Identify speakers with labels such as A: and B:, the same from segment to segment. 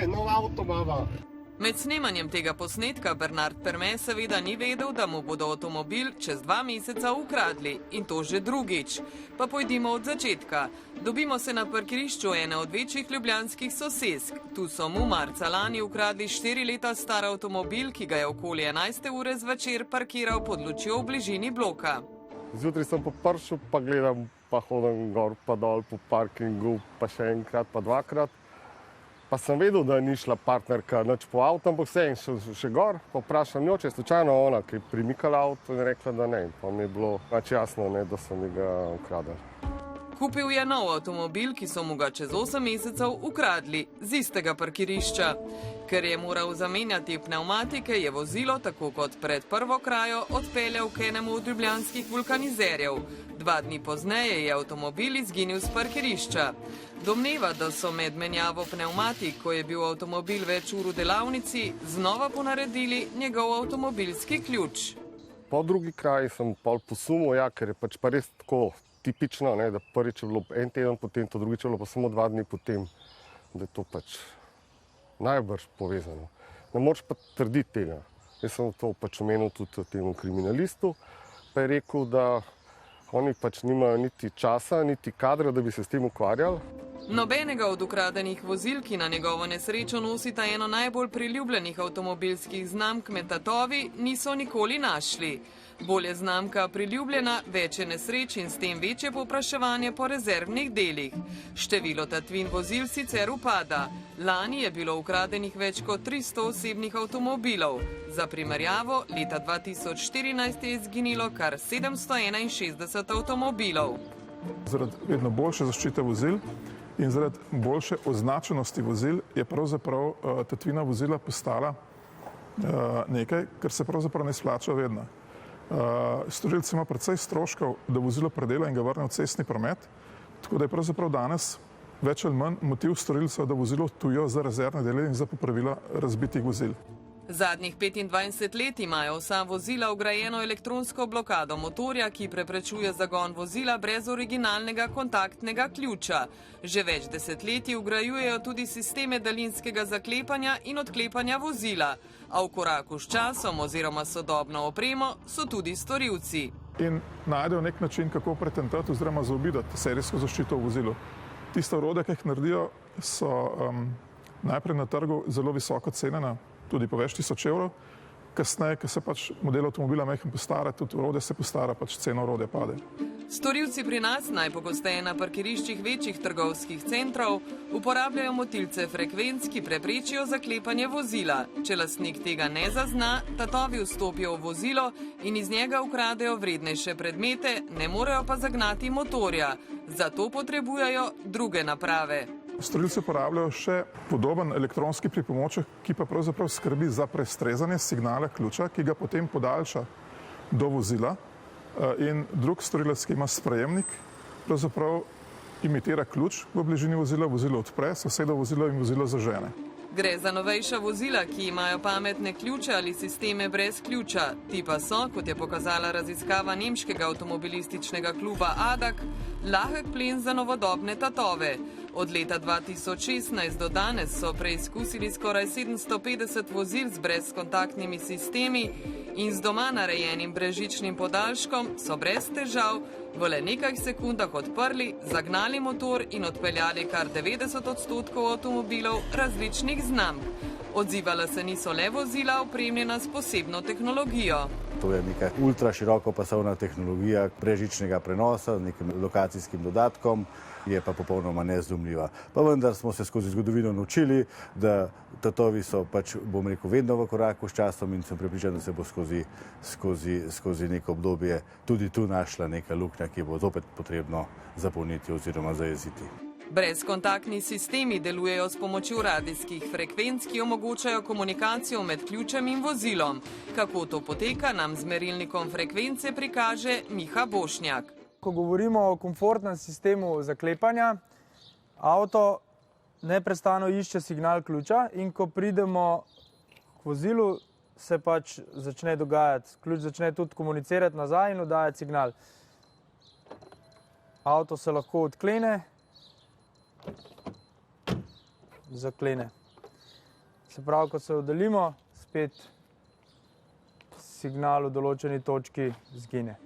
A: nov avto imamo.
B: Med snemanjem tega posnetka Bernard Perme seveda ni vedel, da mu bodo avtomobil čez 2 meseca ukradli, in to že drugič. Pa pojdimo od začetka. Dobimo se na parkirišču ene od večjih ljubljanskih sosesk. Tu so mu marca lani ukradli 4 leta star avtomobil, ki ga je okoli 11. ure zvečer parkiral pod lučjo v bližini bloka.
A: Zjutraj sem pa prišel, pa gledam, pa hodim gor pa dol po parkingu, pa še enkrat, pa dvakrat. Pa sem vedel, da ni šla partnerka nič po avtu, ampak vse še gor. Pa vprašam njo, če je slučajno ona, ki je primikala avto, in rekla, da ne. Pa mi je bilo jasno, da so mi ga ukradli.
B: Kupil je nov avtomobil, ki so mu ga čez 8 mesecev ukradli z istega parkirišča. Ker je moral zamenjati pnevmatike, je vozilo, tako kot pred prvo krajo, odpeljal k enemu od ljubljanskih vulkanizerjev. 2 dni pozneje je avtomobil izginil z parkirišča. Domneva, da so med menjavo pnevmatik, ko je bil avtomobil več ur v delavnici, znova ponaredili njegov avtomobilski ključ.
A: Po drugi kraji sem pol posumil, ker je pa res tako tipično, da prvič je bilo 1 teden potem, to drugič je bilo pa samo 2 dni potem, da je to najbrž povezano. Ne moreš pa trditi tega. Jaz sem to omenil tudi temu kriminalistu, pa je rekel, da oni nimajo niti časa, niti kadra, da bi se s tem ukvarjali.
B: Nobenega od ukradenih vozil, ki na njegovo nesrečo nosita eno najbolj priljubljenih avtomobilskih znamk med tatovi, niso nikoli našli. Bolj je znamka priljubljena, več je nesreč in s tem večje povpraševanje po rezervnih delih. Število tatvin vozil sicer upada. Lani je bilo ukradenih več kot 300 osebnih avtomobilov. Za primerjavo, leta 2014 je izginilo kar 761 avtomobilov.
C: Zaradi vedno boljše zaščite vozil in zaradi boljše označenosti vozil je pravzaprav tatvina vozila postala nekaj, kar se pravzaprav ne splača vedno. Storilec ima precej stroškov, da vozilo predela in ga vrne v cestni promet, tako da je pravzaprav danes več ali manj motiv storilcev, da vozilo odtujijo za rezervne dele in za popravila razbitih vozil.
B: Zadnjih 25 let imajo vsa vozila vgrajeno elektronsko blokado motorja, ki preprečuje zagon vozila brez originalnega kontaktnega ključa. Že več desetletij vgrajujejo tudi sisteme daljinskega zaklepanja in odklepanja vozila, a v koraku s časom oziroma sodobno opremo so tudi storilci.
C: In najdejo nek način, kako pretentati oziroma zaobidati serijsko zaščito v vozilu. Tiste orodja, ki jih naredijo, so najprej na trgu zelo visoko cenjena, tudi po več tisoč evrov. Kasneje, ko se model avtomobila majhen postara, tudi orodje se postara, cena orodja pade.
B: Storilci pri nas, najpogosteje na parkiriščih večjih trgovskih centrov, uporabljajo motilce frekvenc, ki preprečijo zaklepanje vozila. Če lastnik tega ne zazna, tatovi vstopijo v vozilo in iz njega ukradejo vrednejše predmete, ne morejo pa zagnati motorja. Zato potrebujejo druge naprave.
C: Storilci uporabljajo še podoben elektronski pripomoček, ki pa pravzaprav skrbi za prestrezanje signala ključa, ki ga potem podaljša do vozila, in drug storilec, ki ima sprejemnik, pravzaprav imitira ključ v bližini vozila, vozilo odpre, soseda vozilo in vozilo zažene.
B: Gre za novejša vozila, ki imajo pametne ključe ali sisteme brez ključa. Ti pa so, kot je pokazala raziskava nemškega avtomobilističnega kluba ADAC, lahek plen za novodobne tatove. Od leta 2016 do danes so preizkusili skoraj 750 vozil z brezkontaktnimi sistemi in z doma narejenim brezžičnim podaljškom so brez težav v le nekaj sekundah odprli, zagnali motor in odpeljali kar 90% avtomobilov različnih znamk. Odzivala se niso le vozila, opremljena s posebno tehnologijo.
D: To je neka ultra širokopasovna tehnologija brezžičnega prenosa z nekim lokacijskim dodatkom, je pa popolnoma nezdumljiva. Pa vendar smo se skozi zgodovino naučili, da tatovi so vedno v koraku s časom in sem prepričan, da se bo skozi neko obdobje tudi tu našla neka luknja, ki bo zopet potrebno zapolniti oziroma zajeziti.
B: Brezkontaktni sistemi delujejo s pomočjo radijskih frekvenc, ki omogočajo komunikacijo med ključem in vozilom. Kako to poteka, nam z merilnikom frekvence prikaže Miha Bošnjak.
E: Ko govorimo o komfortnem sistemu zaklepanja, avto neprestano išče signal ključa in ko pridemo k vozilu, se začne dogajati. Ključ začne tudi komunicirati nazaj in oddajati signal. Avto se lahko odklene, zaklene. Se pravi, ko se oddaljimo, spet signal v določeni točki izgine.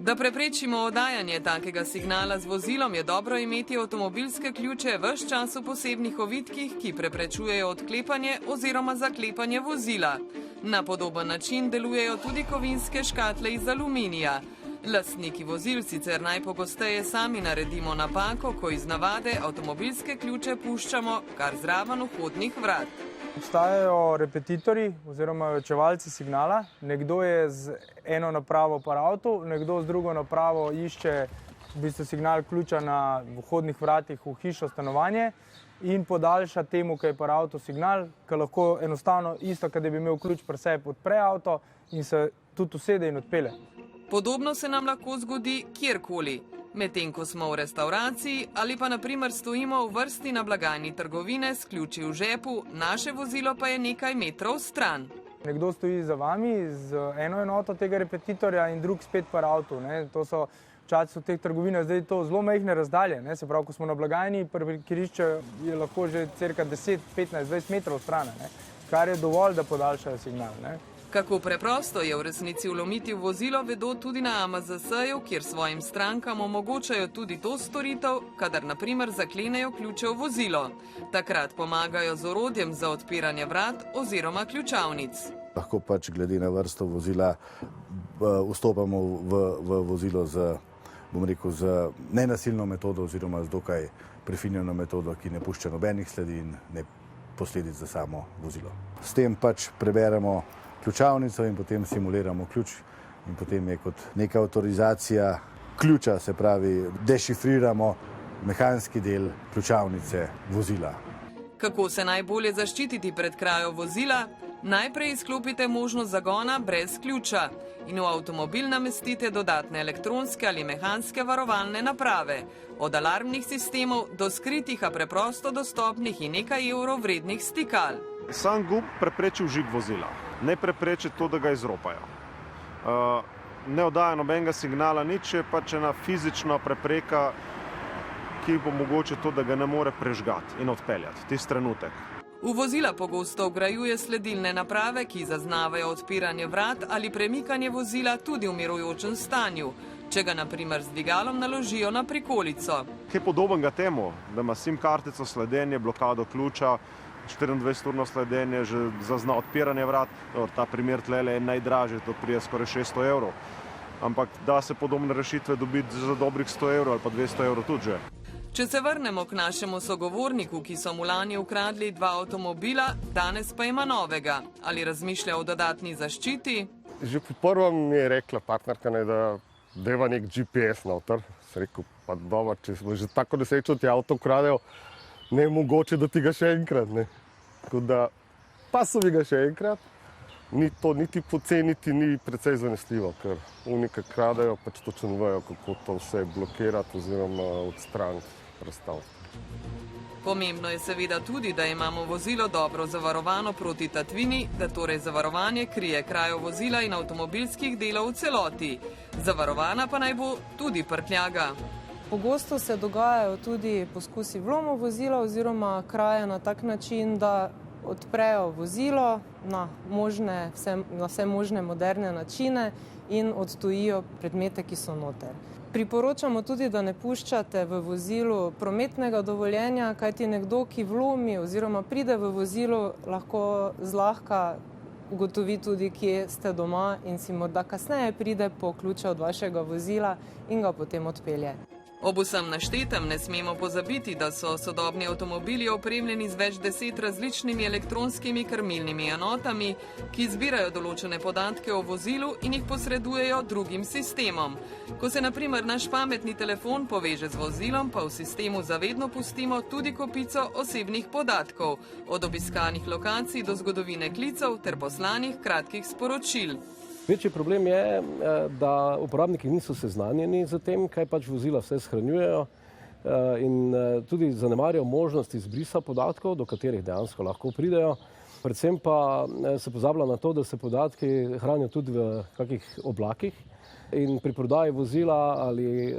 B: Da preprečimo oddajanje takega signala z vozilom, je dobro imeti avtomobilske ključe ves čas v posebnih ovitkih, ki preprečujejo odklepanje oziroma zaklepanje vozila. Na podoben način delujejo tudi kovinske škatle iz aluminija. Lastniki vozil sicer najpogosteje sami naredimo napako, ko iz navade avtomobilske ključe puščamo kar zraven vhodnih vrat.
E: Obstajajo repetitorji oziroma očevalci signala. Nekdo je z eno napravo pri avtu, nekdo z drugo napravo išče v bistvu signal ključa na vhodnih vratih v hišo, stanovanje in podaljša temu, ki je pri avtu signal, ki lahko enostavno isto, kad bi imel ključ pri sebi, odpre avto in se tudi usede in odpelje.
B: Podobno se nam lahko zgodi kjerkoli. Medtem ko smo v restavraciji ali pa naprimer stojimo v vrsti na blagajni trgovine s ključi v žepu, naše vozilo pa je nekaj metrov stran.
E: Nekdo stoji za vami z eno enoto tega repetitorja in drug spet par avtu. To so včasih v teh trgovinah zdaj to zelo majhne razdalje. Se pravi, ko smo na blagajni, parkirišče je lahko že cirka 10, 15, 20 metrov stran, kar je dovolj, da podaljšajo signal.
B: Kako preprosto je v resnici vlomiti v vozilo, vedo tudi na AMZS-ju, kjer svojim strankam omogočajo tudi to storitev, kadar naprimer zaklenejo ključe v vozilo. Takrat pomagajo z orodjem za odpiranje vrat oziroma ključavnic.
D: Lahko pač glede na vrsto vozila vstopamo v vozilo z, bom rekel, z nenasilno metodo oziroma z dokaj prefinjeno metodo, ki ne pušča nobenih sledi in ne posledic za samo vozilo. S tem pač preberemo ključavnico in potem simuliramo ključ in potem je kot neka avtorizacija ključa, se pravi, dešifriramo mehanski del ključavnice vozila.
B: Kako se najbolje zaščititi pred krajo vozila? Najprej izklopite možnost zagona brez ključa in v avtomobil namestite dodatne elektronske ali mehanske varovalne naprave. Od alarmnih sistemov do skritih, a preprosto dostopnih in nekaj evrov vrednih stikal.
F: Sam gumb prepreči vžig vozila, ne prepreči to, da ga izropajo. Ne oddaja nobenega signala, nič je pač ena fizična prepreka, ki bo mogoče to, da ga ne more prežgati in odpeljati, tisti trenutek.
B: V vozila pogosto vgrajuje sledilne naprave, ki zaznavajo odpiranje vrat ali premikanje vozila tudi v mirujočem stanju, če ga naprimer z dvigalom naložijo na prikolico.
F: Kaj podobnega temu, da ima SIM kartico, sledenje, blokado ključa, 24-urno sledenje, že zazna odpiranje vrat, ta primer tlele je najdražji, to prije skoraj 600 evrov. Ampak da se podobne rešitve dobiti za dobrih 100 evrov ali pa 200 evrov tudi že.
B: Če se vrnemo k našemu sogovorniku, ki so mu lani ukradli 2 avtomobila, danes pa ima novega. Ali razmišlja o dodatni zaščiti?
A: Že po prvem mi je rekla partnerka, da deva nek GPS noter. Sem rekel, pa dobro, če smo že tako nesrečo ti avto ukradejo, ne je mogoče, da ti ga še enkrat. Tako da, pa so mi ga še enkrat. Ni to niti poceniti, ni precej zanesljivo, ker unika kradejo, pač točno vejo, kako to vse blokirati oziroma odstraniti razstav.
B: Pomembno je seveda tudi, da imamo vozilo dobro zavarovano proti tatvini, da torej zavarovanje krije krajo vozila in avtomobilskih delov v celoti. Zavarovana pa naj bo tudi prtljaga.
G: Pogosto se dogajajo tudi poskusi vlomov vozila oziroma kraje na tak način, da odprejo vozilo na vse možne moderne načine in odtujijo predmete, ki so noter. Priporočamo tudi, da ne puščate v vozilu prometnega dovoljenja, kajti nekdo, ki vlomi oziroma pride v vozilo, lahko zlahka ugotovi tudi, kje ste doma in si morda kasneje pride po ključe od vašega vozila in ga potem odpelje.
B: Ob vsem naštetem ne smemo pozabiti, da so sodobni avtomobili opremljeni z več 10 različnimi elektronskimi krmilnimi enotami, ki zbirajo določene podatke o vozilu in jih posredujejo drugim sistemom. Ko se na primer naš pametni telefon poveže z vozilom, pa v sistemu zavedno pustimo tudi kopico osebnih podatkov, od obiskanih lokacij do zgodovine klicev ter poslanih kratkih sporočil.
H: Večji problem je, da uporabniki niso seznanjeni z tem, kaj pač vozila vse shranjujejo in tudi zanemarjajo možnost izbrisa podatkov, do katerih dejansko lahko pridejo. Predvsem pa se pozablja na to, da se podatki hranijo tudi v kakih oblakih in pri prodaji vozila ali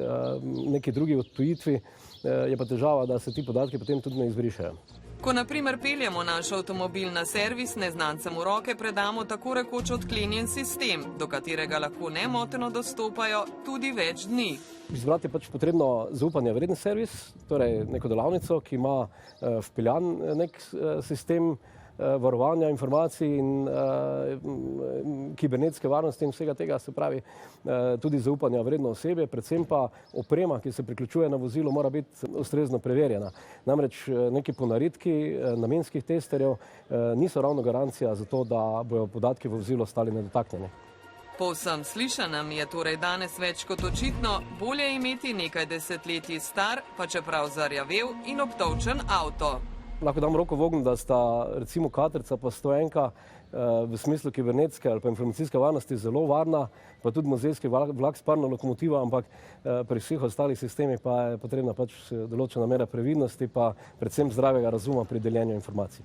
H: neki drugi odtujitvi je pa težava, da se ti podatki potem tudi ne izbrišejo.
B: Ko naprimer peljemo naš avtomobil na servis, neznancem v roke predamo tako rekoč odklenjen sistem, do katerega lahko nemoteno dostopajo tudi več dni.
H: Izbrati je pač potrebno zaupanja vreden servis, torej neko delavnico, ki ima vpeljan nek sistem varovanja informacij in kibernetske varnosti in vsega tega, se pravi tudi zaupanja vredno osebe, predvsem pa oprema, ki se priključuje na vozilo, mora biti ustrezno preverjena. Namreč neki ponaredki namenskih testerjev niso ravno garancija za to, da bojo podatki v vozilu ostali nedotaknjeni.
B: Po vsem slišanem je torej danes več kot očitno bolje imeti nekaj desetletij star, pa čeprav zarjavel in obtolčen avto.
H: Lahko dam roko v ogenj, da sta recimo katrca pa 101 v smislu kibernetske ali pa informacijske varnosti zelo varna, pa tudi muzejski vlak s parno lokomotivo, ampak pri vseh ostalih sistemih pa je potrebna pač določena mera previdnosti, pa predvsem zdravega razuma pri deljenju informacij.